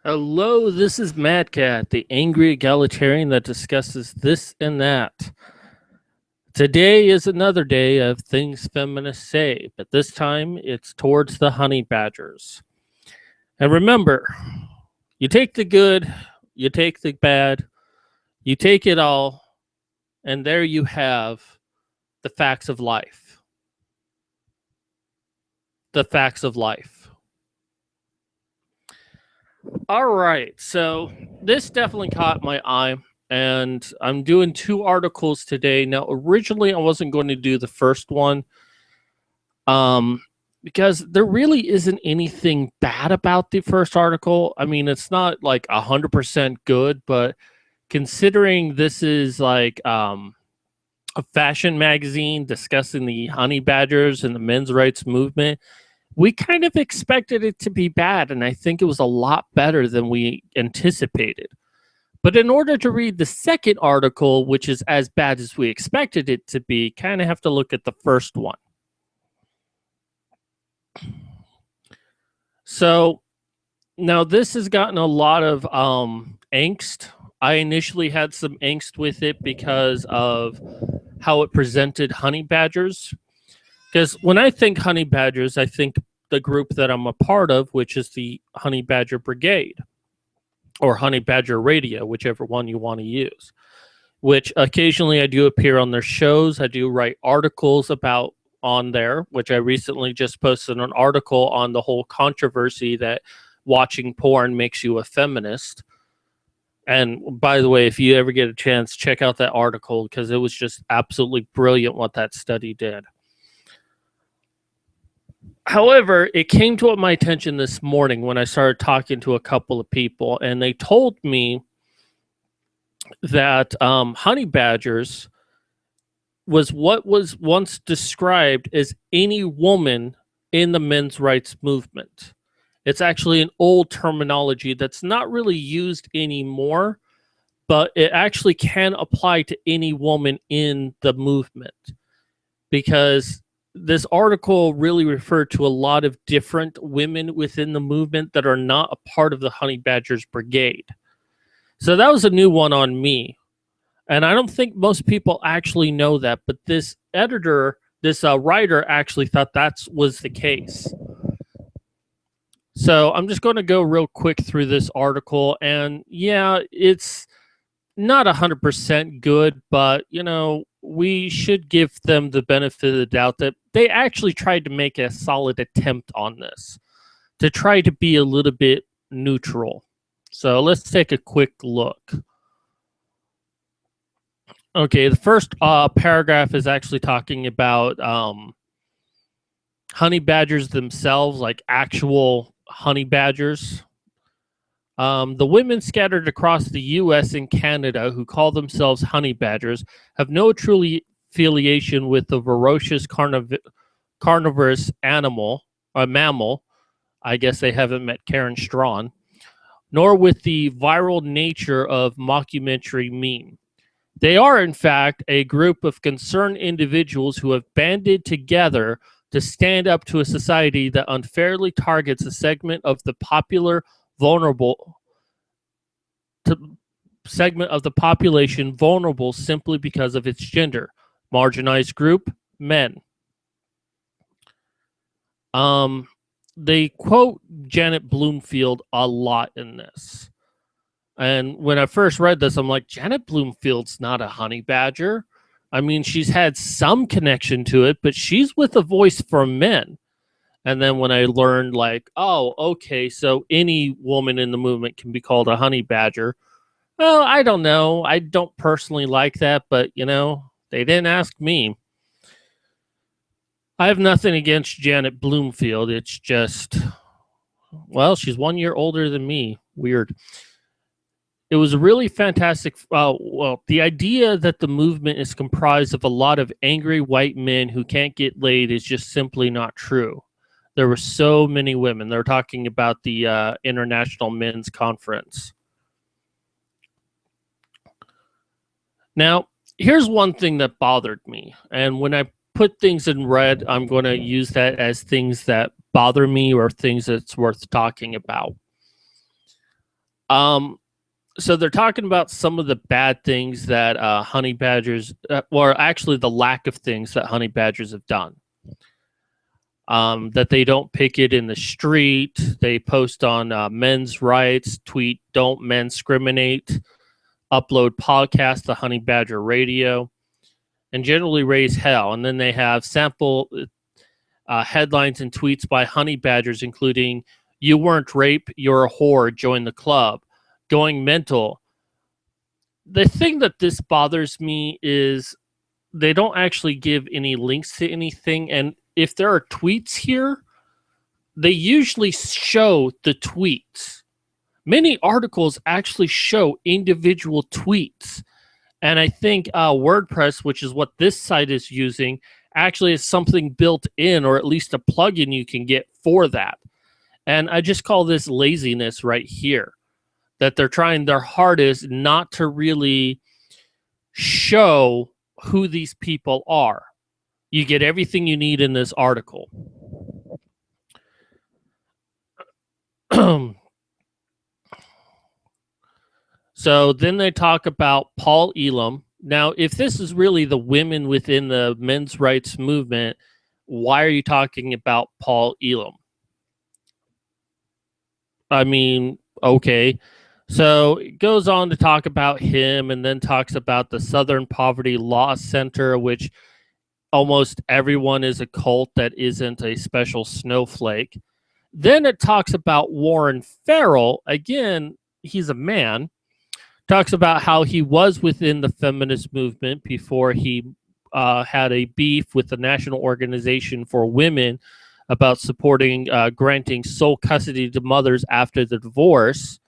Hello, this is Mad Cat, the angry egalitarian that discusses this and that. Today is another day of things feminists say, but this time it's towards the honey badgers. And remember, you take the good, you take the bad, you take it all, and there you have the facts of life. The facts of life. All right, so this definitely caught my eye, and I'm doing two articles today. Now, originally, I wasn't going to do the first one, um, because there really isn't anything bad about the first article. I mean, it's not like 100% good, but considering this is like a fashion magazine discussing the honey badgers and the men's rights movement, we kind of expected it to be bad, and I think it was a lot better than we anticipated. But in order to read the second article, which is as bad as we expected it to be, kind of have to look at the first one. So now this has gotten a lot of angst. I initially had some angst with it because of how it presented honey badgers. Because when I think honey badgers, I think the group that I'm a part of, which is the Honey Badger Brigade or Honey Badger Radio, whichever one you want to use. Which occasionally I do appear on their shows. I do write articles about on there, which I recently just posted an article on the whole controversy that watching porn makes you a feminist. And by the way, if you ever get a chance, check out that article because it was just absolutely brilliant what that study did. However, it came to my attention this morning when I started talking to a couple of people, and they told me that honey badgers was what was once described as any woman in the men's rights movement. It's actually an old terminology that's not really used anymore, but it actually can apply to any woman in the movement because this article really referred to a lot of different women within the movement that are not a part of the Honey Badgers Brigade. So that was a new one on me. And I don't think most people actually know that, but this writer actually thought that was the case. So I'm just going to go real quick through this article. And yeah, it's not 100% good, but we should give them the benefit of the doubt that they actually tried to make a solid attempt on this to try to be a little bit neutral. So let's take a quick look. Okay, the first paragraph is actually talking about honey badgers themselves, like actual honey badgers. The women scattered across the U.S. and Canada who call themselves honey badgers have no truly affiliation with the ferocious carnivorous mammal. I guess they haven't met Karen Strawn, nor with the viral nature of mockumentary meme. They are, in fact, a group of concerned individuals who have banded together to stand up to a society that unfairly targets a segment of the population vulnerable simply because of its gender. Marginalized group, men. They quote Janet Bloomfield a lot in this. And when I first read this, I'm like, Janet Bloomfield's not a honey badger. I mean, she's had some connection to it, but she's with a voice for men. And then when I learned, like, oh, okay, so any woman in the movement can be called a honey badger. Well, I don't know. I don't personally like that, but, they didn't ask me. I have nothing against Janet Bloomfield. It's just, well, she's 1 year older than me. Weird. It was a really fantastic. The idea that the movement is comprised of a lot of angry white men who can't get laid is just simply not true. There were so many women. They're talking about the International Men's Conference. Now, here's one thing that bothered me. And when I put things in red, I'm going to use that as things that bother me or things that's worth talking about. So they're talking about some of the bad things that honey badgers, or actually the lack of things that honey badgers have done. That they don't picket in the street, they post on men's rights, tweet "Don't men discriminate," upload podcasts to Honey Badger Radio, and generally raise hell. And then they have sample headlines and tweets by honey badgers, including "You weren't raped, you're a whore, join the club," "Going mental." The thing that this bothers me is they don't actually give any links to anything. And if there are tweets here, they usually show the tweets. Many articles actually show individual tweets. And I think WordPress, which is what this site is using, actually has something built in, or at least a plugin you can get for that. And I just call this laziness right here, that they're trying their hardest not to really show who these people are. You get everything you need in this article. So then they talk about Paul Elam. Now, if this is really the women within the men's rights movement, why are you talking about Paul Elam? I mean, okay. So it goes on to talk about him, and then talks about the Southern Poverty Law Center, which almost everyone is a cult that isn't a special snowflake. Then it talks about Warren Farrell. Again, he's a man. Talks about how he was within the feminist movement before he had a beef with the National Organization for Women about supporting granting sole custody to mothers after the divorce.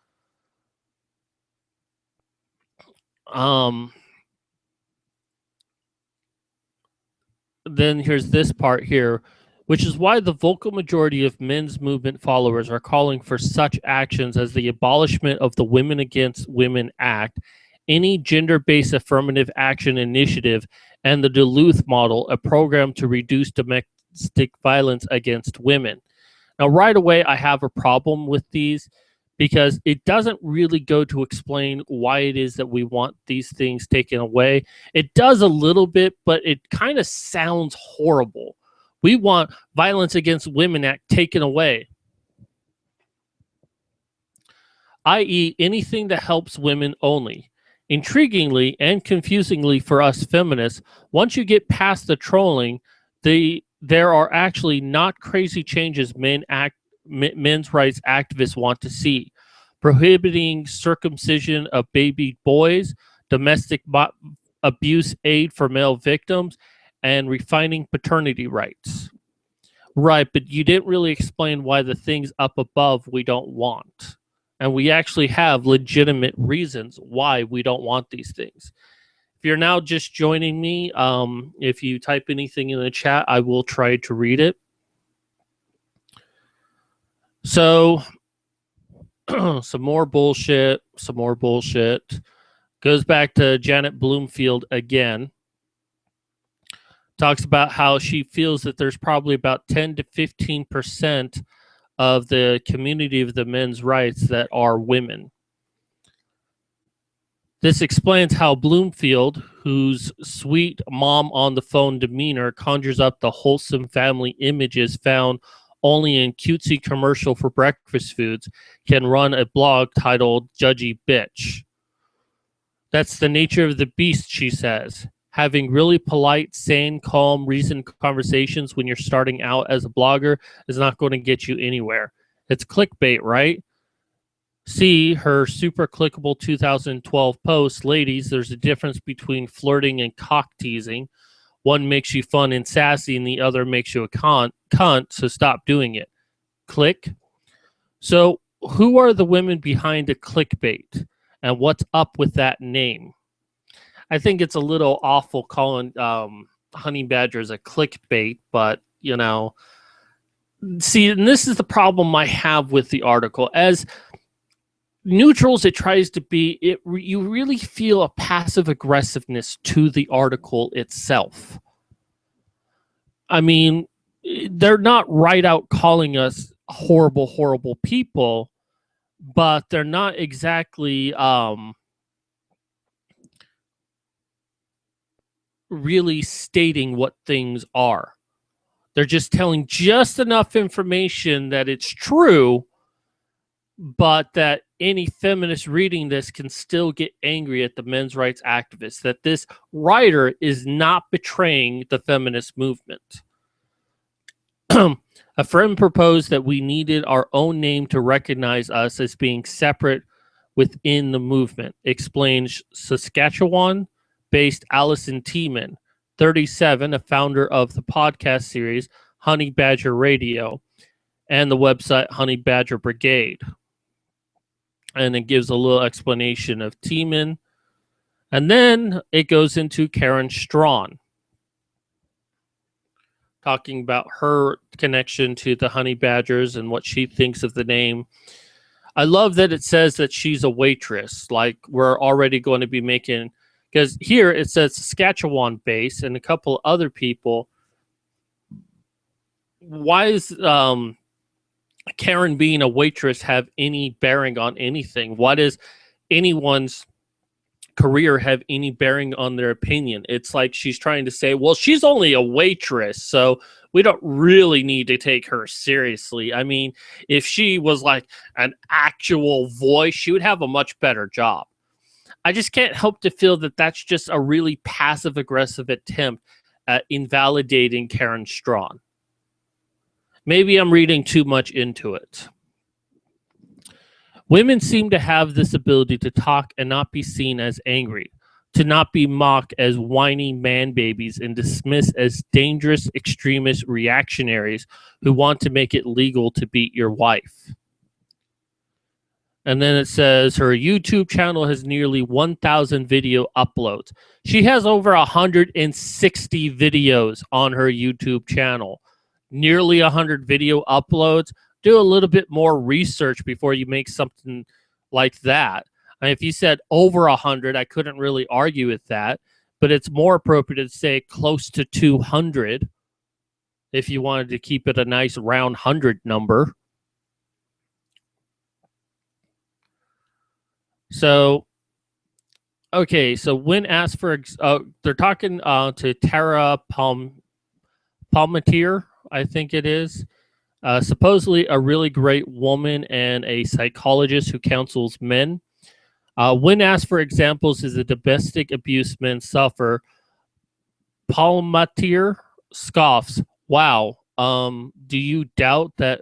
Then here's this part here, which is why the vocal majority of men's movement followers are calling for such actions as the abolishment of the Women Against Women Act, any gender-based affirmative action initiative, and the Duluth model, a program to reduce domestic violence against women. Now, right away, I have a problem with these because it doesn't really go to explain why it is that we want these things taken away. It does a little bit, but it kind of sounds horrible. We want Violence Against Women Act taken away, i.e., anything that helps women only. Intriguingly and confusingly for us feminists, once you get past the trolling, there are actually not crazy changes men's rights activists want to see. Prohibiting circumcision of baby boys, domestic abuse aid for male victims, and refining paternity rights. Right, but you didn't really explain why the things up above we don't want. And we actually have legitimate reasons why we don't want these things. If you're now just joining me, if you type anything in the chat, I will try to read it. So, some more bullshit. Goes back to Janet Bloomfield again. Talks about how she feels that there's probably about 10 to 15% of the community of the men's rights that are women. This explains how Bloomfield, whose sweet mom on the phone demeanor conjures up the wholesome family images found only in cutesy commercial for breakfast foods, can run a blog titled Judgy Bitch. That's the nature of the beast, she says. Having really polite, sane, calm, reasoned conversations when you're starting out as a blogger is not going to get you anywhere. It's clickbait, right? See her super clickable 2012 post. Ladies, there's a difference between flirting and cock teasing. One makes you fun and sassy, and the other makes you a cunt, so stop doing it. Click. So who are the women behind a clickbait? And what's up with that name? I think it's a little awful calling honey badgers a clickbait, but, you know. See, and this is the problem I have with the article. As neutral as it tries to be, you really feel a passive aggressiveness to the article itself. I mean, they're not right out calling us horrible, horrible people, but they're not exactly really stating what things are. They're just telling just enough information that it's true, but that any feminist reading this can still get angry at the men's rights activists, that this writer is not betraying the feminist movement. A friend proposed that we needed our own name to recognize us as being separate within the movement, explains Saskatchewan based Allison Tiemann, 37, a founder of the podcast series Honey Badger Radio and the website Honey Badger Brigade. And it gives a little explanation of Tiemann. And then it goes into Karen Strawn, talking about her connection to the Honey Badgers and what she thinks of the name. I love that it says that she's a waitress. Like, we're already going to be making, because here it says Saskatchewan base and a couple other people. Why is Karen being a waitress have any bearing on anything? Why does anyone's career have any bearing on their opinion? It's like she's trying to say, well, she's only a waitress, so we don't really need to take her seriously. I mean, if she was like an actual voice, she would have a much better job. I just can't help to feel that that's just a really passive aggressive attempt at invalidating Karen Strawn. Maybe I'm reading too much into it. Women seem to have this ability to talk and not be seen as angry, to not be mocked as whiny man babies and dismissed as dangerous extremist reactionaries who want to make it legal to beat your wife. And then it says her YouTube channel has nearly 1,000 video uploads. She has over 160 videos on her YouTube channel. Nearly 100 video uploads. Do a little bit more research before you make something like that. And if you said over 100, I couldn't really argue with that. But it's more appropriate to say close to 200 if you wanted to keep it a nice round 100 number. So, okay, so when asked for, they're talking to Tara Palmatier, I think it is. Supposedly a really great woman and a psychologist who counsels men. When asked for examples of the domestic abuse men suffer, Palmatier scoffs, wow, do you doubt that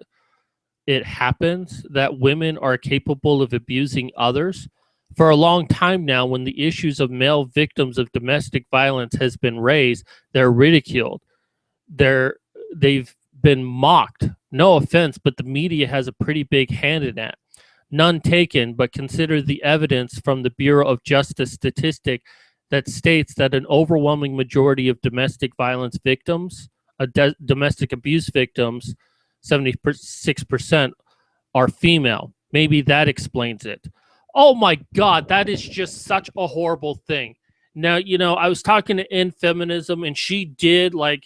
it happens, that women are capable of abusing others? For a long time now, when the issues of male victims of domestic violence has been raised, they're ridiculed. They've been mocked. No offense, but the media has a pretty big hand in that. None taken, but consider the evidence from the Bureau of Justice statistic that states that an overwhelming majority of domestic violence victims, domestic abuse victims, 76%, are female. Maybe that explains it. Oh my God, that is just such a horrible thing. Now, I was talking to anti-feminism, and she did say,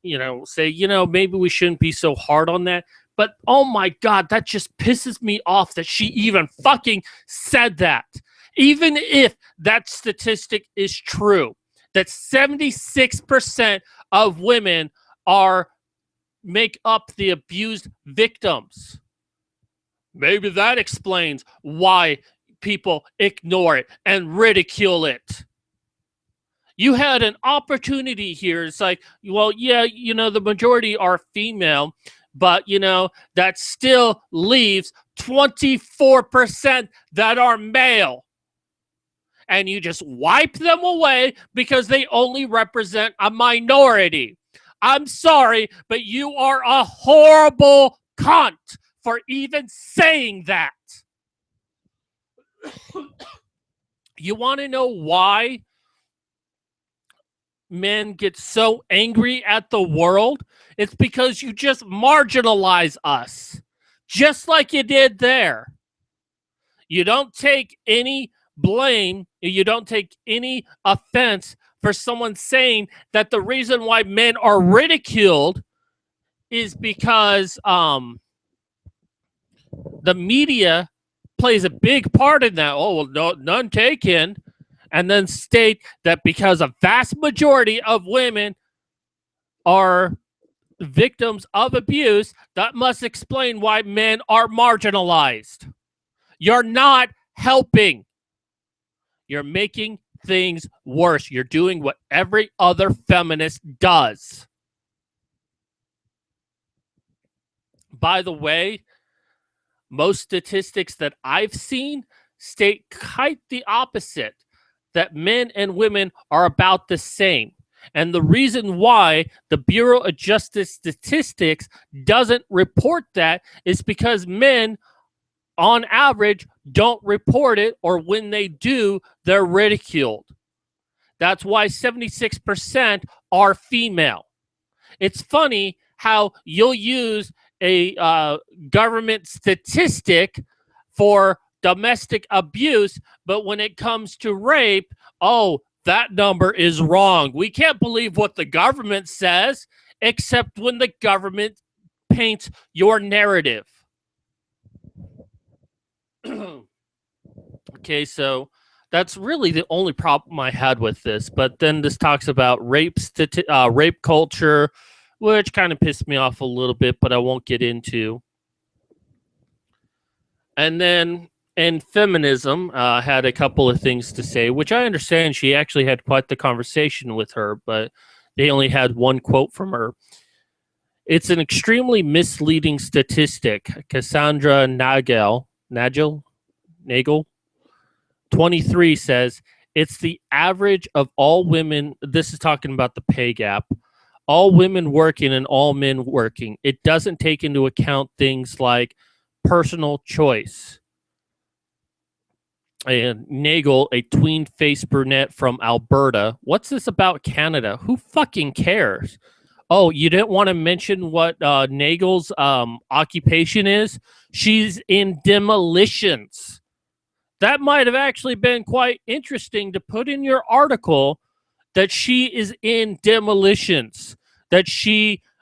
maybe we shouldn't be so hard on that. But oh my God, that just pisses me off that she even fucking said that. Even if that statistic is true, that 76% of women make up the abused victims. Maybe that explains why people ignore it and ridicule it. You had an opportunity here. It's like, well, yeah, the majority are female, but, that still leaves 24% that are male. And you just wipe them away because they only represent a minority. I'm sorry, but you are a horrible cunt for even saying that. You want to know why men get so angry at the world? It's because you just marginalize us, just like you did there. You don't take any blame, you don't take any offense for someone saying that the reason why men are ridiculed is because the media plays a big part in that. Oh, well, no, none taken. And then state that because a vast majority of women are victims of abuse, that must explain why men are marginalized. You're not helping. You're making things worse. You're doing what every other feminist does. By the way, most statistics that I've seen state quite the opposite, that men and women are about the same. And the reason why the Bureau of Justice Statistics doesn't report that is because men, on average, don't report it, or when they do, they're ridiculed. That's why 76% are female. It's funny how you'll use a government statistic for domestic abuse, but when it comes to rape, oh, that number is wrong. We can't believe what the government says, except when the government paints your narrative. Okay, so that's really the only problem I had with this. But then this talks about rape culture, which kind of pissed me off a little bit, but I won't get into. And then in feminism, had a couple of things to say, which I understand she actually had quite the conversation with her, but they only had one quote from her. It's an extremely misleading statistic. Cassandra Nagel, 23 says, it's the average of all women. This is talking about the pay gap. All women working and all men working. It doesn't take into account things like personal choice. And Nagel, a tween-faced brunette from Alberta. What's this about Canada? Who fucking cares? Oh, you didn't want to mention what Nagel's occupation is? She's in demolitions. That might have actually been quite interesting to put in your article, that she is in demolitions, that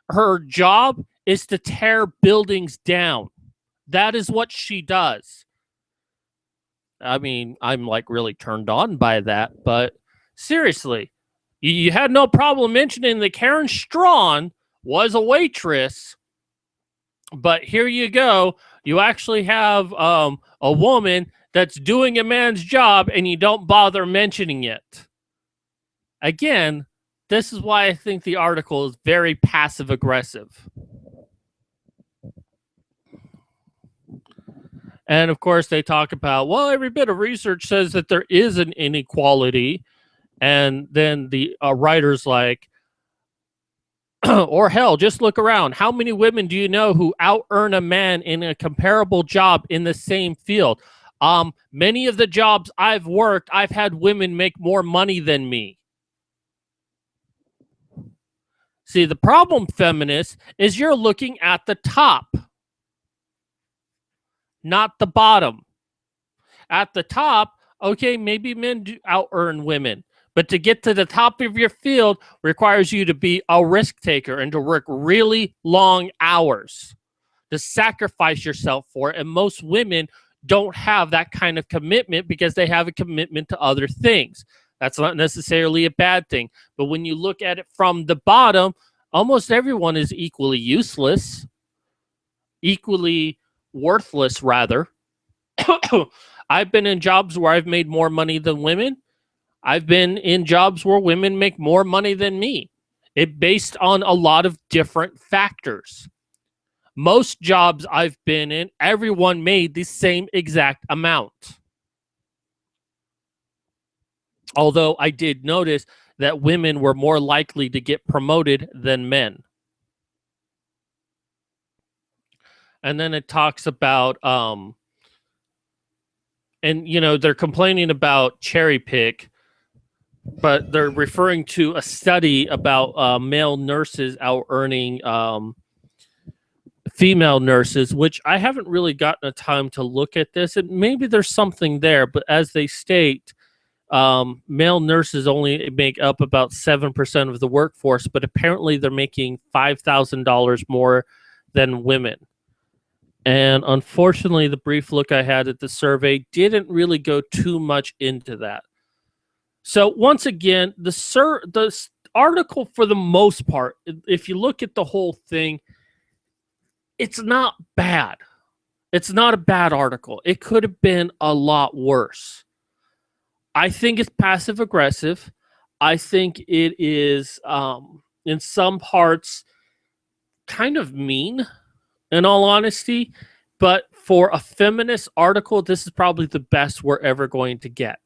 her job is to tear buildings down. That is what she does. I mean, I'm like really turned on by that, but seriously, you had no problem mentioning that Karen Strawn was a waitress, but here you go. You actually have a woman that's doing a man's job and you don't bother mentioning it. Again, this is why I think the article is very passive aggressive. And of course, they talk about, well, every bit of research says that there is an inequality. And then the writer's like, or hell, just look around. How many women do you know who out-earn a man in a comparable job in the same field? Many of the jobs I've worked, I've had women make more money than me. See, the problem, feminists, is you're looking at the top, not the bottom. At the top, okay, maybe men do out-earn women, but to get to the top of your field requires you to be a risk taker and to work really long hours, to sacrifice yourself for it. And most women don't have that kind of commitment because they have a commitment to other things. That's not necessarily a bad thing. But when you look at it from the bottom, almost everyone is equally useless, equally worthless, rather. I've been in jobs where I've made more money than women. I've been in jobs where women make more money than me. It based on a lot of different factors. Most jobs I've been in, everyone made the same exact amount. Although I did notice that women were more likely to get promoted than men. And then it talks about, and you know, they're complaining about cherry pick, but they're referring to a study about male nurses out earning female nurses, which I haven't really gotten a time to look at this. And maybe there's something there, but as they state, male nurses only make up about 7% of the workforce, but apparently they're making $5,000 more than women. And unfortunately, the brief look I had at the survey didn't really go too much into that. So once again, the article, for the most part, if you look at the whole thing, it's not bad. It's not a bad article. It could have been a lot worse. I think it's passive aggressive. I think it is, in some parts, kind of mean, in all honesty. But for a feminist article, this is probably the best we're ever going to get.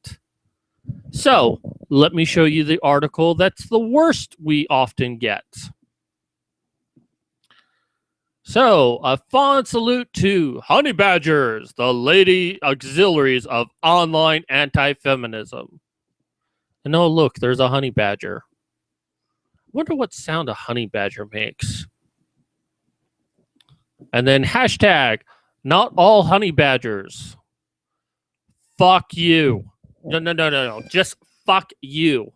So let me show you the article that's the worst we often get. So, a fond salute to honey badgers, the lady auxiliaries of online anti-feminism. And oh, look, there's a honey badger. Wonder what sound a honey badger makes. And then hashtag, not all honey badgers. Fuck you. No. Just fuck you.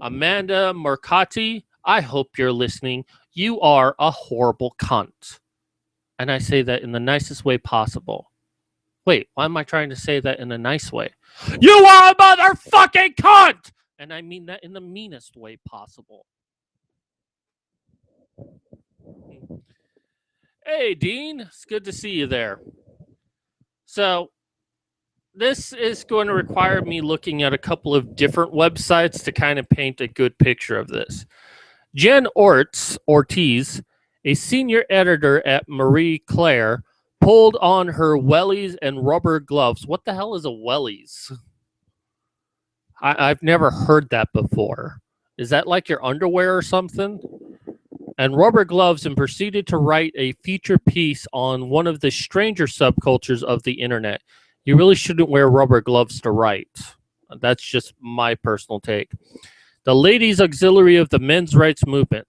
Amanda Mercati, I hope you're listening. You are a horrible cunt. And I say that in the nicest way possible. Wait, why am I trying to say that in a nice way? You are a motherfucking cunt! And I mean that in the meanest way possible. Hey, Dean. It's good to see you there. So, this is going to require me looking at a couple of different websites to kind of paint a good picture of this. Jen Ortiz, a senior editor at Marie Claire, pulled on her wellies and rubber gloves. What the hell is a wellies? I've never heard that before. Is that like your underwear or something? And rubber gloves, and proceeded to write a feature piece on one of the stranger subcultures of the internet. You really shouldn't wear rubber gloves to write. That's just my personal take. The ladies' auxiliary of the men's rights movement.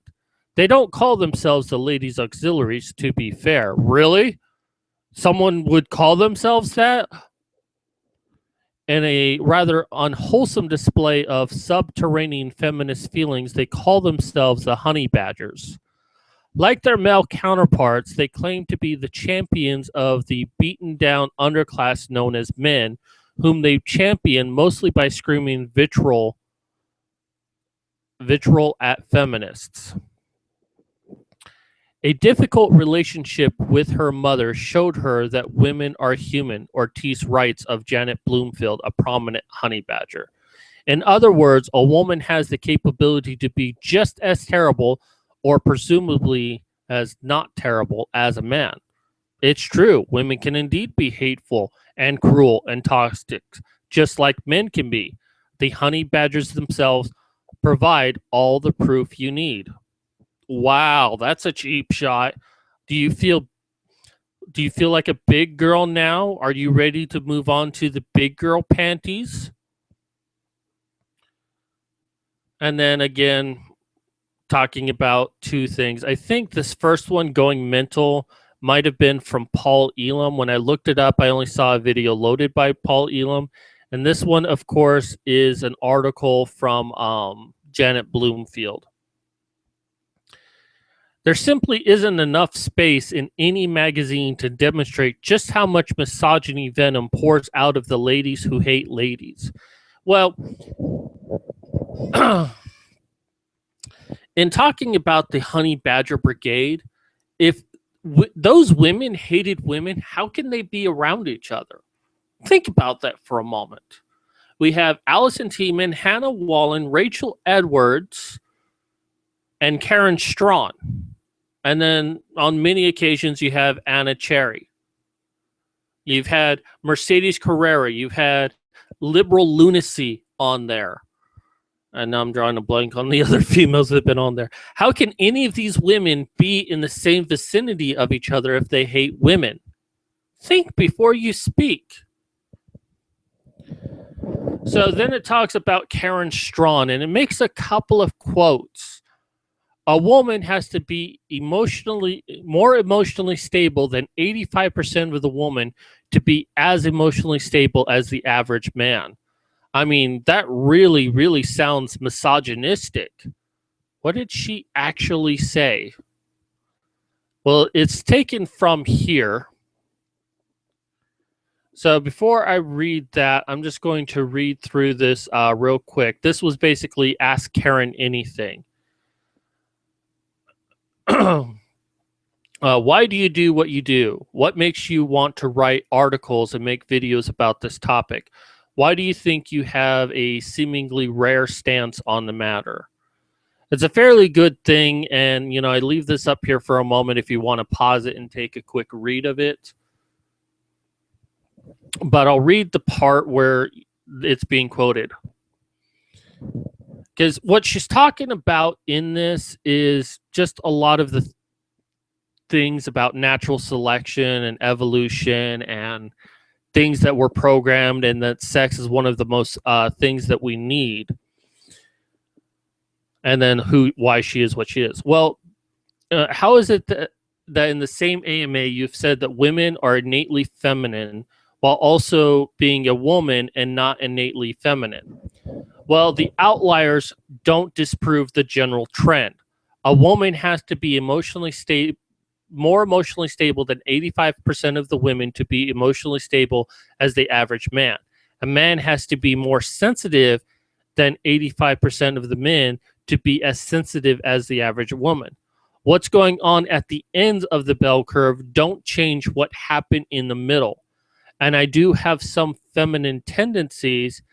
They don't call themselves the ladies' auxiliaries, to be fair. Really? Someone would call themselves that? In a rather unwholesome display of subterranean feminist feelings, they call themselves the honey badgers. Like their male counterparts, they claim to be the champions of the beaten down underclass known as men, whom they champion mostly by screaming vitriol at feminists. A difficult relationship with her mother showed her that women are human, Ortiz writes of Janet Bloomfield, a prominent honey badger. In other words, a woman has the capability to be just as terrible, or presumably as not terrible, as a man. It's true, women can indeed be hateful and cruel and toxic, just like men can be. The honey badgers themselves provide all the proof you need. Wow, that's a cheap shot. Do you feel like a big girl now? Are you ready to move on to the big girl panties? And then again, talking about two things. I think this first one, going mental, might have been from Paul Elam. When I looked it up, I only saw a video loaded by Paul Elam. And this one, of course, is an article from Janet Bloomfield. There simply isn't enough space in any magazine to demonstrate just how much misogyny venom pours out of the ladies who hate ladies. Well, in talking about the Honey Badger Brigade, if those women hated women, how can they be around each other? Think about that for a moment. We have Allison Tiemann, Hannah Wallen, Rachel Edwards, and Karen Strawn. And then on many occasions, you have Anna Cherry. You've had Mercedes Carrera. You've had Liberal Lunacy on there. And now I'm drawing a blank on the other females that have been on there. How can any of these women be in the same vicinity of each other if they hate women? Think before you speak. So then it talks about Karen Strawn, and it makes a couple of quotes. A woman has to be more emotionally stable than 85% of the woman to be as emotionally stable as the average man. I mean, that really, really sounds misogynistic. What did she actually say? Well, it's taken from here. So before I read that, I'm just going to read through this real quick. This was basically Ask Karen Anything. Why do you do what you do? What makes you want to write articles and make videos about this topic? Why do you think you have a seemingly rare stance on the matter? It's a fairly good thing, and I leave this up here for a moment if you want to pause it and take a quick read of it. But I'll read the part where it's being quoted. Because what she's talking about in this is just a lot of the things about natural selection and evolution and things that were programmed, and that sex is one of the most things that we need. And then why she is what she is. Well, how is it that in the same AMA you've said that women are innately feminine while also being a woman and not innately feminine? Well, the outliers don't disprove the general trend. A woman has to be more emotionally stable than 85% of the women to be emotionally stable as the average man. A man has to be more sensitive than 85% of the men to be as sensitive as the average woman. What's going on at the ends of the bell curve don't change what happened in the middle. And I do have some feminine tendencies,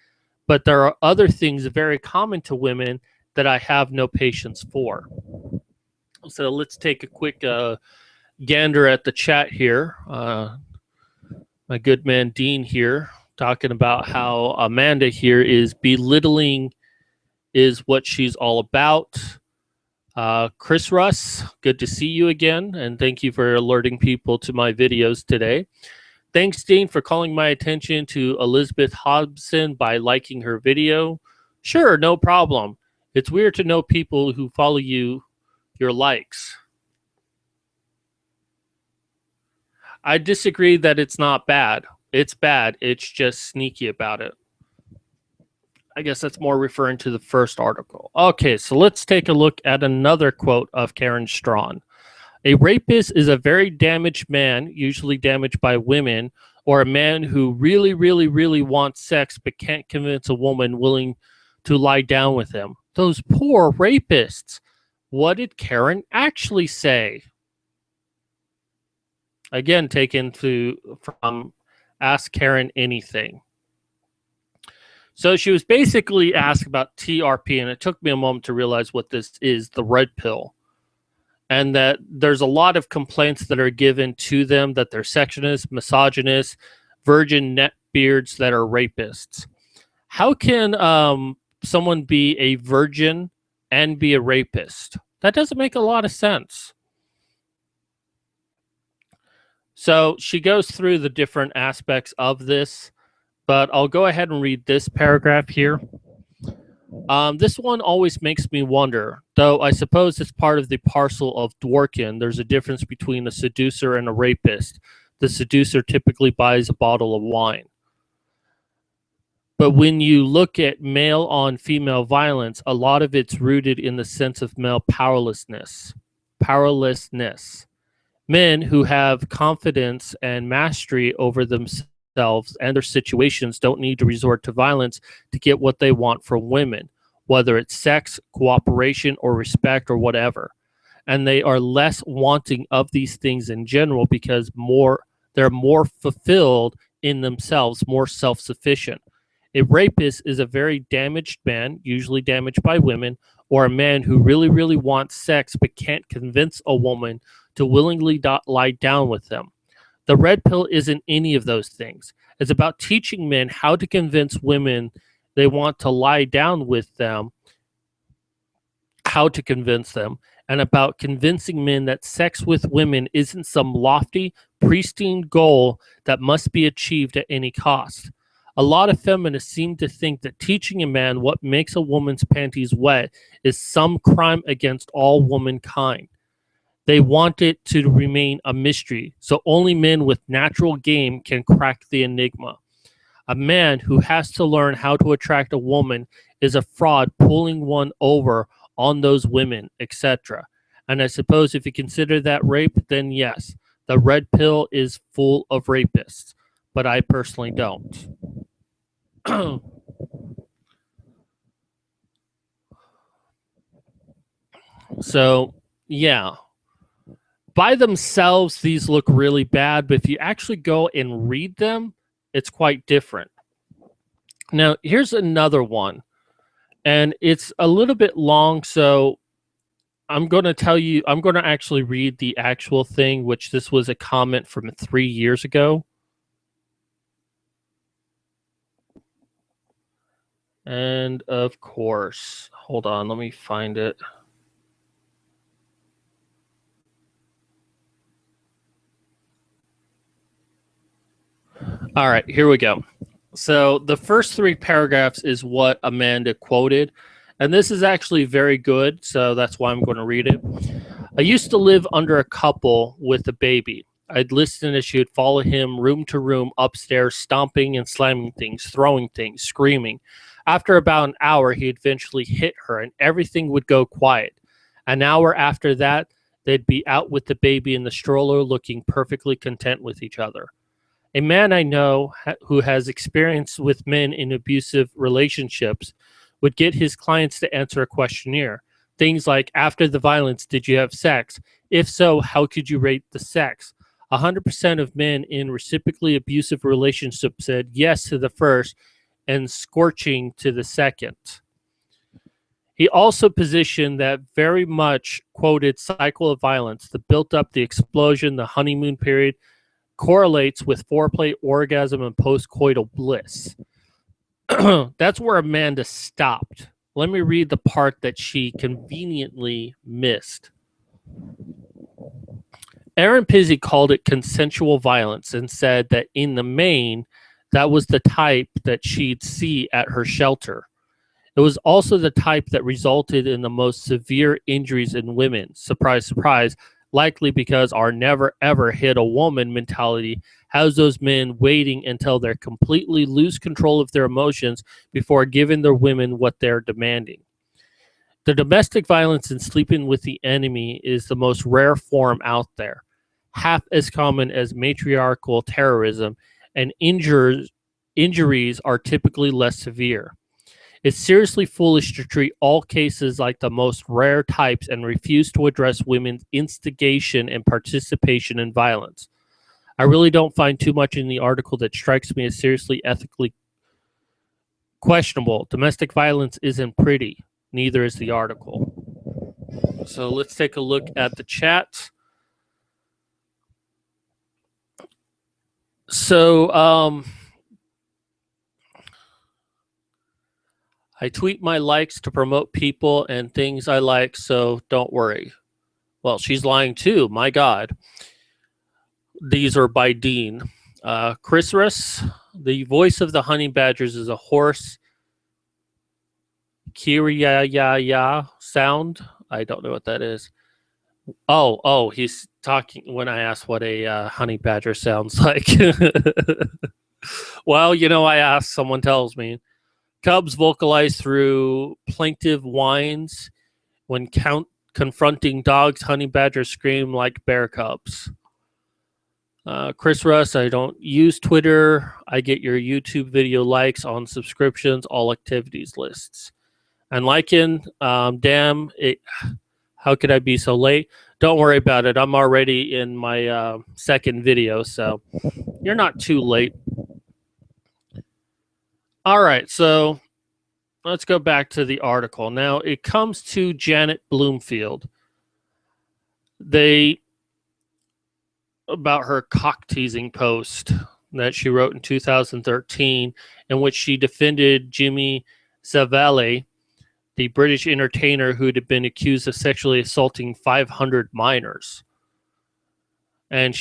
but there are other things very common to women that I have no patience for. So let's take a quick gander at the chat here. My good man Dean here talking about how Amanda here is belittling is what she's all about. Chris Russ, good to see you again, and thank you for alerting people to my videos today. Thanks, Dean, for calling my attention to Elizabeth Hobson by liking her video. Sure, no problem. It's weird to know people who follow your likes. I disagree that it's not bad. It's bad. It's just sneaky about it. I guess that's more referring to the first article. Okay, so let's take a look at another quote of Karen Strawn. A rapist is a very damaged man, usually damaged by women, or a man who really, really, really wants sex but can't convince a woman willing to lie down with him. Those poor rapists. What did Karen actually say? Again, taken from Ask Karen Anything. So she was basically asked about TRP, and it took me a moment to realize what this is, the red pill. And that there's a lot of complaints that are given to them that they're sexist, misogynist, virgin neckbeards that are rapists. How can someone be a virgin and be a rapist? That doesn't make a lot of sense. So she goes through the different aspects of this, but I'll go ahead and read this paragraph here. This one always makes me wonder, though I suppose it's part of the parcel of Dworkin. There's a difference between a seducer and a rapist. The seducer typically buys a bottle of wine. But when you look at male on female violence, a lot of it's rooted in the sense of male powerlessness. Men who have confidence and mastery over themselves and their situations don't need to resort to violence to get what they want from women, whether it's sex, cooperation, or respect, or whatever. And they are less wanting of these things in general because they're more fulfilled in themselves, more self-sufficient. A rapist is a very damaged man, usually damaged by women, or a man who really, really wants sex but can't convince a woman to willingly lie down with them. The red pill isn't any of those things. It's about teaching men how to convince women they want to lie down with them, how to convince them, and about convincing men that sex with women isn't some lofty, pristine goal that must be achieved at any cost. A lot of feminists seem to think that teaching a man what makes a woman's panties wet is some crime against all womankind. They want it to remain a mystery, so only men with natural game can crack the enigma. A man who has to learn how to attract a woman is a fraud pulling one over on those women, etc. And I suppose if you consider that rape, then yes, the red pill is full of rapists. But I personally don't. So, yeah. By themselves, these look really bad, but if you actually go and read them, it's quite different. Now, here's another one, and it's a little bit long, so I'm going to tell you, I'm going to actually read the actual thing, which this was a comment from 3 years ago. And of course, hold on, let me find it. All right, here we go. So the first 3 paragraphs is what Amanda quoted, and this is actually very good, so that's why I'm going to read it. I used to live under a couple with a baby. I'd listen as she would follow him room to room upstairs, stomping and slamming things, throwing things, screaming. After about an hour, he'd eventually hit her, and everything would go quiet. An hour after that, they'd be out with the baby in the stroller, looking perfectly content with each other. A man I know who has experience with men in abusive relationships would get his clients to answer a questionnaire. Things like, after the violence, did you have sex? If so, how could you rate the sex? 100% of men in reciprocally abusive relationships said yes to the first and scorching to the second. He also positioned that very much quoted cycle of violence, the built up, the explosion, the honeymoon period, correlates with foreplay, orgasm, and postcoital bliss. That's where Amanda stopped. Let me read the part that she conveniently missed. Aaron Pizzey called it consensual violence and said that in the main, that was the type that she'd see at her shelter. It was also the type that resulted in the most severe injuries in women. Surprise, surprise, likely because our never ever hit a woman mentality has those men waiting until they completely lose control of their emotions before giving their women what they're demanding. The domestic violence and sleeping with the enemy is the most rare form out there, half as common as matriarchal terrorism, and injuries are typically less severe. It's seriously foolish to treat all cases like the most rare types and refuse to address women's instigation and participation in violence. I really don't find too much in the article that strikes me as seriously ethically questionable. Domestic violence isn't pretty, neither is the article. So let's take a look at the chat. So, I tweet my likes to promote people and things I like, so don't worry. Well, she's lying too. My God. These are by Dean. Chris Russ, the voice of the honey badgers is a hoarse Kiria sound. I don't know what that is. Oh, he's talking when I asked what a honey badger sounds like. Well, I asked, someone tells me. Cubs vocalize through plaintive whines when confronting dogs. Honey badgers scream like bear cubs. Chris Russ, I don't use Twitter. I get your YouTube video likes on subscriptions, all activities lists. And liking, damn, how could I be so late? Don't worry about it. I'm already in my second video, so you're not too late. All right, so let's go back to the article. Now, it comes to Janet Bloomfield. About her cock-teasing post that she wrote in 2013, in which she defended Jimmy Savile, the British entertainer who had been accused of sexually assaulting 500 minors. And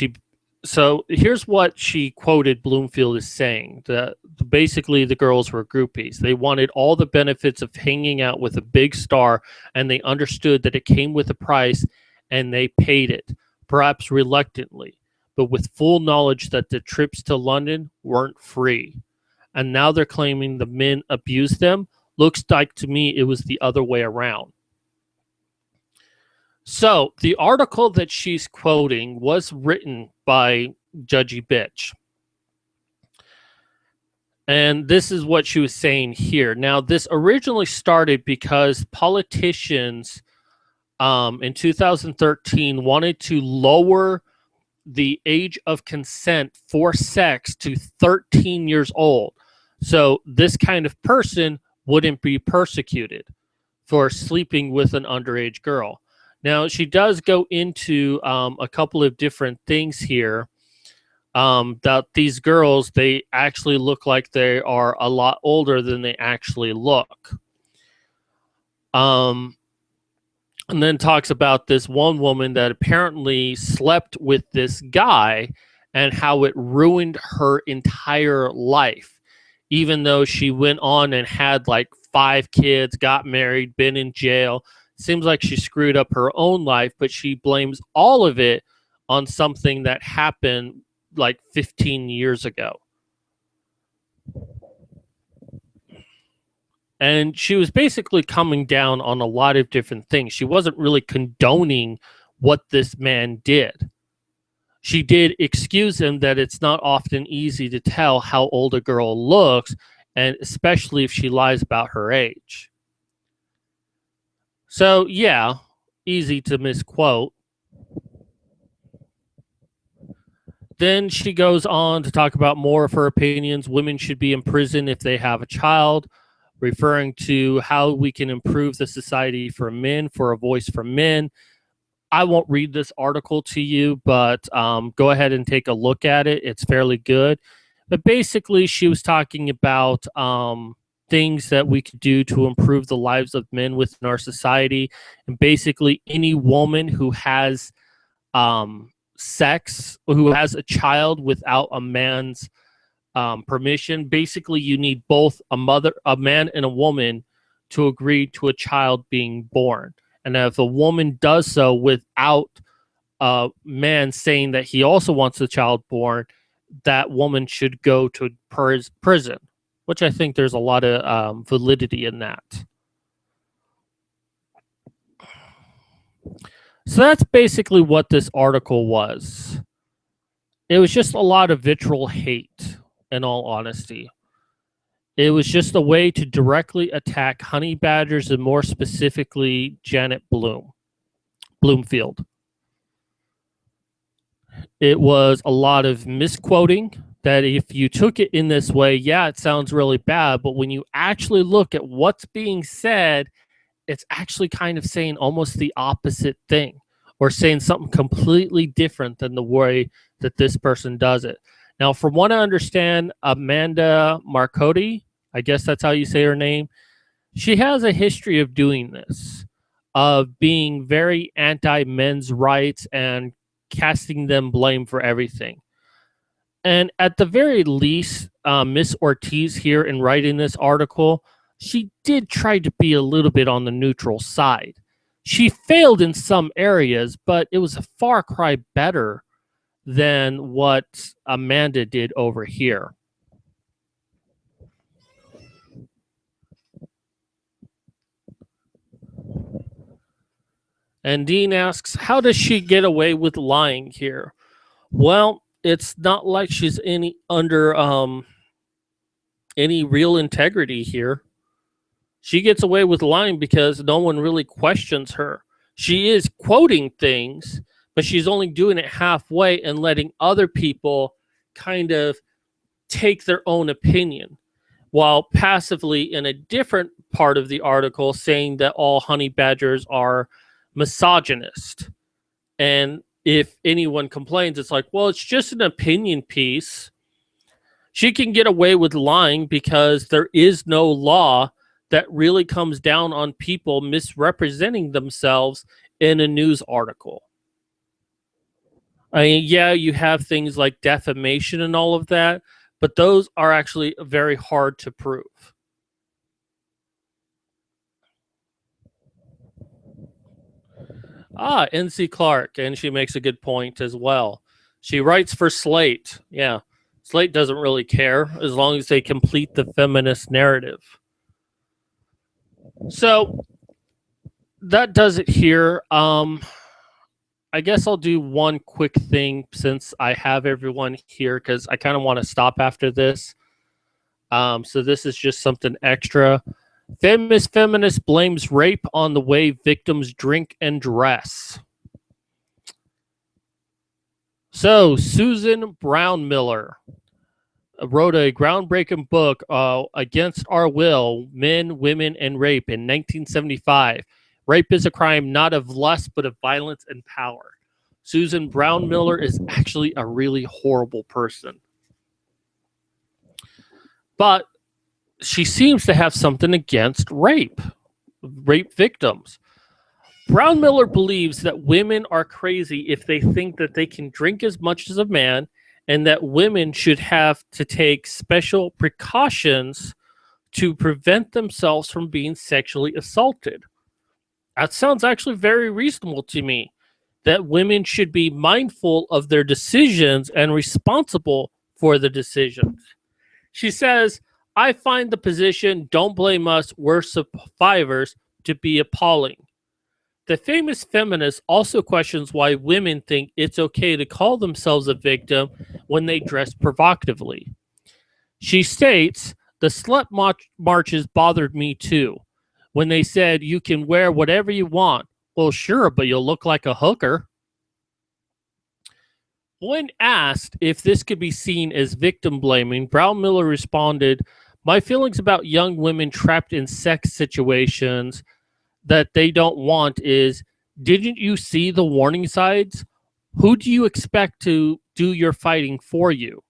so here's what she quoted Bloomfield as saying, that basically the girls were groupies. They wanted all the benefits of hanging out with a big star, and they understood that it came with a price, and they paid it, perhaps reluctantly, but with full knowledge that the trips to London weren't free. And now they're claiming the men abused them. Looks like to me it was the other way around. So the article that she's quoting was written by Judgy Bitch. And this is what she was saying here. Now, this originally started because politicians in 2013 wanted to lower the age of consent for sex to 13 years old. So this kind of person wouldn't be persecuted for sleeping with an underage girl. Now, she does go into a couple of different things here, that these girls, they actually look like they are a lot older than they actually look. Um, and then talks about this one woman that apparently slept with this guy and how it ruined her entire life, even though she went on and had like 5 kids, got married, been in jail. Seems like she screwed up her own life, but she blames all of it on something that happened like 15 years ago. And she was basically coming down on a lot of different things. She wasn't really condoning what this man did. She did excuse him that it's not often easy to tell how old a girl looks, and especially if she lies about her age. So, yeah, easy to misquote. Then she goes on to talk about more of her opinions. Women should be in prison if they have a child, referring to how we can improve the society for men, for a voice for men. I won't read this article to you, but go ahead and take a look at it. It's fairly good. But basically, she was talking about things that we could do to improve the lives of men within our society. And basically, any woman who has sex, who has a child without a man's permission, basically, you need both a man and a woman to agree to a child being born. And if a woman does so without a man saying that he also wants the child born, that woman should go to prison, which I think there's a lot of validity in that. So that's basically what this article was. It was just a lot of vitriol hate, in all honesty. It was just a way to directly attack honey badgers and more specifically Janet Bloomfield. It was a lot of misquoting that if you took it in this way, yeah, it sounds really bad. But when you actually look at what's being said, it's actually kind of saying almost the opposite thing or saying something completely different than the way that this person does it. Now, from what I understand, Amanda Marcotti, I guess that's how you say her name, she has a history of doing this, of being very anti men's rights and casting them blame for everything. And at the very least, Miss Ortiz here in writing this article, she did try to be a little bit on the neutral side. She failed in some areas, but it was a far cry better than what Amanda did over here. And Dean asks, how does she get away with lying here? Well, it's not like she's under any real integrity here. She gets away with lying because no one really questions her. She is quoting things, but she's only doing it halfway and letting other people kind of take their own opinion, while passively in a different part of the article saying that all honey badgers are misogynist. And if anyone complains, it's like, well, it's just an opinion piece. She can get away with lying because there is no law that really comes down on people misrepresenting themselves in a news article. I mean, yeah, you have things like defamation and all of that, but those are actually very hard to prove. NC Clark, and she makes a good point as well. She writes for Slate. Yeah, Slate doesn't really care as long as they complete the feminist narrative. So that does it here. I guess I'll do one quick thing since I have everyone here because I kind of want to stop after this. So this is just something extra. Famous feminist blames rape on the way victims drink and dress. So Susan Brown Miller wrote a groundbreaking book, Against Our Will, Men, Women, and Rape in 1975. Rape is a crime not of lust, but of violence and power. Susan Brown Miller is actually a really horrible person. But she seems to have something against rape victims. Brown Miller believes that women are crazy if they think that they can drink as much as a man, and that women should have to take special precautions to prevent themselves from being sexually assaulted. That sounds actually very reasonable to me, that women should be mindful of their decisions and responsible for the decisions. She says, I find the position, don't blame us, we're survivors, to be appalling. The famous feminist also questions why women think it's okay to call themselves a victim when they dress provocatively. She states, the slut marches bothered me too. When they said, you can wear whatever you want. Well, sure, but you'll look like a hooker. When asked if this could be seen as victim blaming, Brown Miller responded, my feelings about young women trapped in sex situations that they don't want is, didn't you see the warning signs? Who do you expect to do your fighting for you?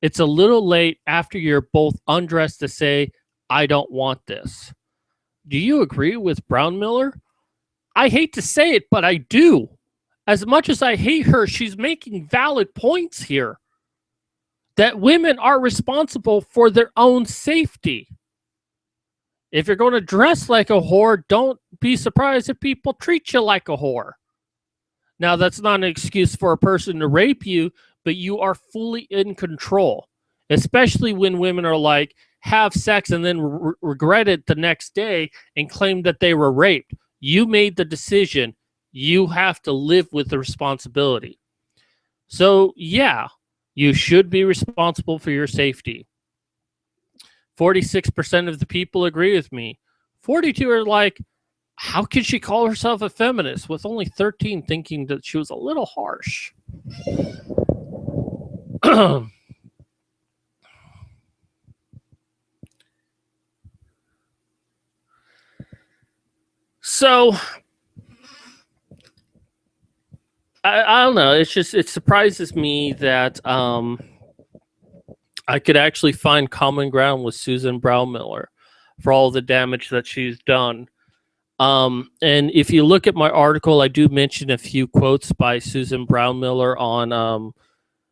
It's a little late after you're both undressed to say, I don't want this. Do you agree with Brown Miller? I hate to say it, but I do. As much as I hate her, she's making valid points here. That women are responsible for their own safety. If you're going to dress like a whore, don't be surprised if people treat you like a whore. Now, that's not an excuse for a person to rape you, but you are fully in control, especially when women are like, have sex and then regret it the next day and claim that they were raped. You made the decision. You have to live with the responsibility. So, yeah, you should be responsible for your safety. 46% of the people agree with me. 42 are like, how can she call herself a feminist? With only 13 thinking that she was a little harsh. So, I don't know. It's just, it surprises me that I could actually find common ground with Susan Brown Miller for all the damage that she's done. And if you look at my article, I do mention a few quotes by Susan Brown Miller on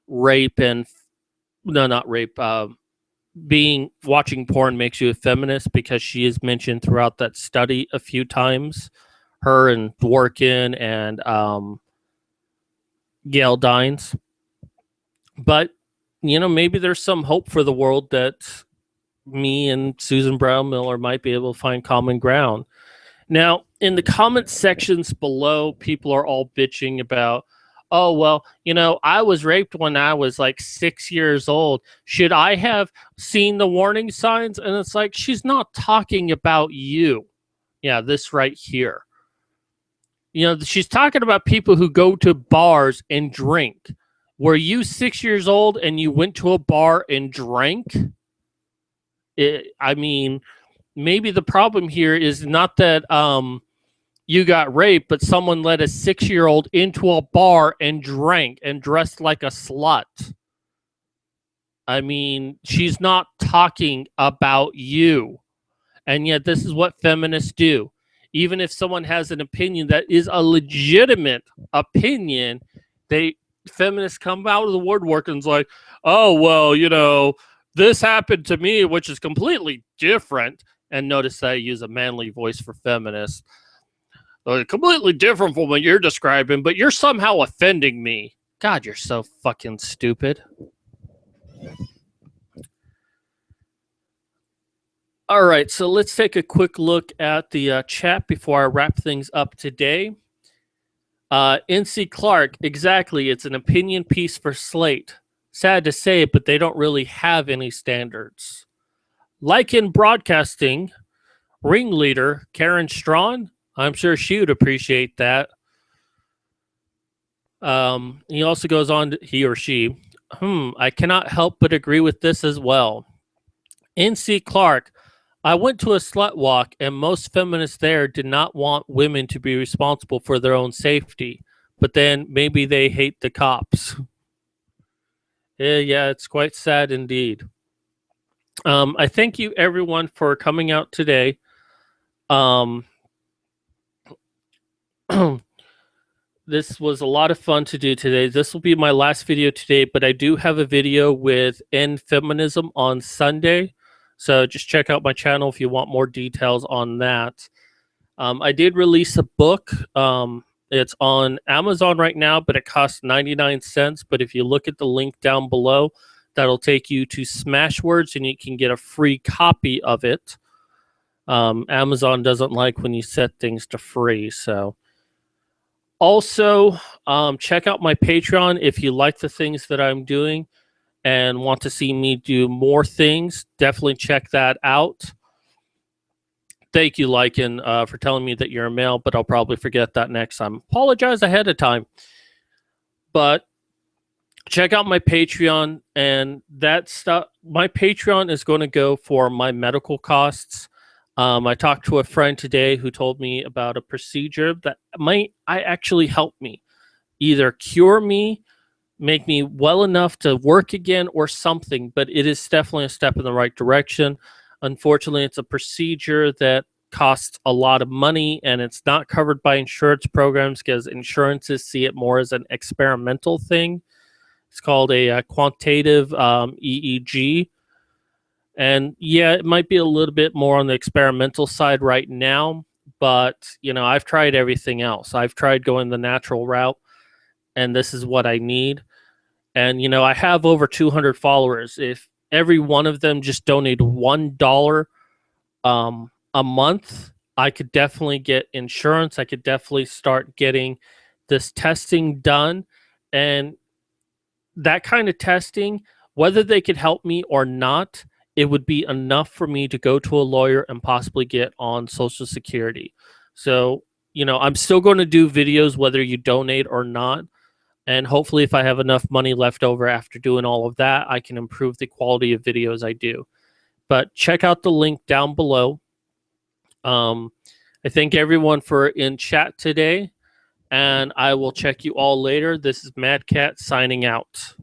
rape and no, not rape. Watching porn makes you a feminist, because she is mentioned throughout that study a few times. Her and Dworkin and Gail Dines. But maybe there's some hope for the world that me and Susan Brown Miller might be able to find common ground. Now, in the comment sections below, people are all bitching about, oh, well, I was raped when I was like 6 years old. Should I have seen the warning signs? And it's like, she's not talking about you. Yeah, this right here. She's talking about people who go to bars and drink. Were you 6 years old and you went to a bar and drank? Maybe the problem here is not that you got raped, but someone let a 6-year-old into a bar and drank and dressed like a slut. She's not talking about you. And yet this is what feminists do. Even if someone has an opinion that is a legitimate opinion, feminists come out of the woodwork and it's like, oh, well, this happened to me, which is completely different. And notice that I use a manly voice for feminists. Completely different from what you're describing, but you're somehow offending me. God, you're so fucking stupid. All right, so let's take a quick look at the chat before I wrap things up today. NC Clark, exactly. It's an opinion piece for Slate. Sad to say, but they don't really have any standards. Like in broadcasting, ringleader Karen Strawn, I'm sure she would appreciate that. He also goes on, he or she, I cannot help but agree with this as well. NC Clark, I went to a slut walk, and most feminists there did not want women to be responsible for their own safety. But then maybe they hate the cops. Yeah, it's quite sad indeed. I thank you everyone for coming out today. Um, this was a lot of fun to do today. This will be my last video today, but I do have a video with anti-feminism on Sunday. So just check out my channel if you want more details on that. I did release a book. It's on Amazon right now, but it costs 99 cents. But if you look at the link down below, that'll take you to Smashwords and you can get a free copy of it. Amazon doesn't like when you set things to free. So also, check out my Patreon if you like the things that I'm doing and want to see me do more things. Definitely check that out. Thank you, Lycan, for telling me that you're a male, but I'll probably forget that next time. Apologize ahead of time. But check out my Patreon, and that stuff. My Patreon is going to go for my medical costs. I talked to a friend today who told me about a procedure that might actually help me, either cure me, make me well enough to work again, or something. But it is definitely a step in the right direction. Unfortunately, it's a procedure that costs a lot of money, and it's not covered by insurance programs because insurances see it more as an experimental thing. It's called a quantitative EEG. And yeah, it might be a little bit more on the experimental side right now, but I've tried everything else. I've tried going the natural route, and this is what I need. And I have over 200 followers. If every one of them just donate $1 a month, I could definitely get insurance. I could definitely start getting this testing done. And that kind of testing, whether they could help me or not, it would be enough for me to go to a lawyer and possibly get on Social Security. So, I'm still going to do videos whether you donate or not. And hopefully, if I have enough money left over after doing all of that, I can improve the quality of videos I do. But check out the link down below. I thank everyone for in chat today, and I will check you all later. This is Mad Cat signing out.